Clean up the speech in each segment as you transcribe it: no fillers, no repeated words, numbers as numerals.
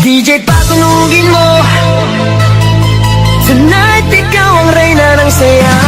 DJ patunugin mo, tonight ikaw ang reyna ng sayaw.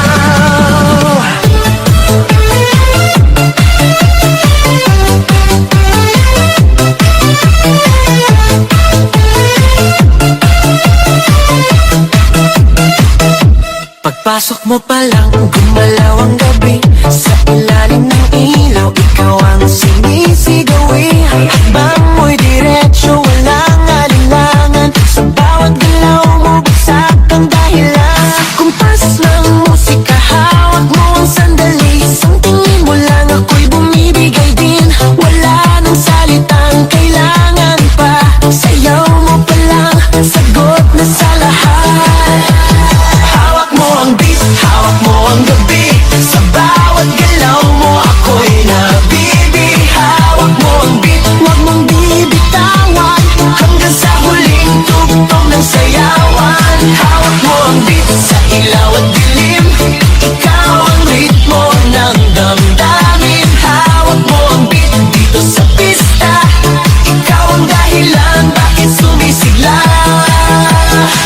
Pagpasok mo pa lang, gumalaw ang gabi. Sa ilalim ng ilaw, ikaw ang sinisigawi. Hakbang mo'y diretsyo, walang alinlangan. Sa bawat galaw mo, bagsak ang dahilan. Kumpas ng musika, hawak mo ang sandali. Isang tingin mo lang, ako'y bumibigay din. Wala nang salitang kailangan pa. Sayaw mo pa lang, sagot na sa lahat. Hawak mo ang beat, hawak mo ang gabi. Sa bawat galaw mo, ako'y nabibi. Hawak mo ang beat, huwag mong bibitawan. Hanggang sa huling tugtog ng sayawan. Hawak mo ang beat, sa ilaw at dilim. Ikaw ang ritmo ng damdamin. Hawak mo ang beat, dito sa pista. Ikaw ang dahilan, bakit sumisigla.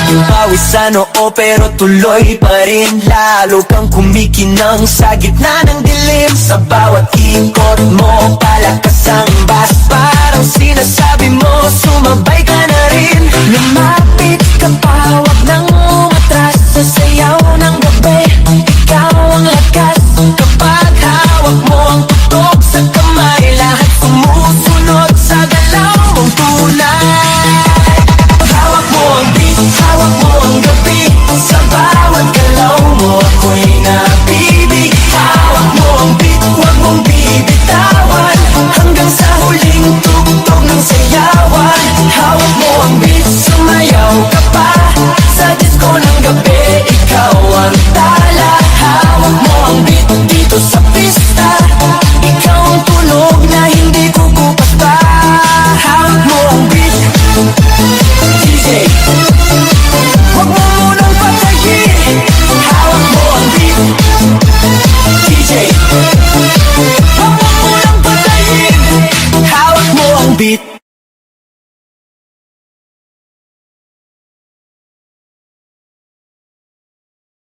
Pawisan oo pero tuloy pa rin. Lalo kang kumikinang sa gitna ng dilim. Sa bawat ikot mo, palakas ang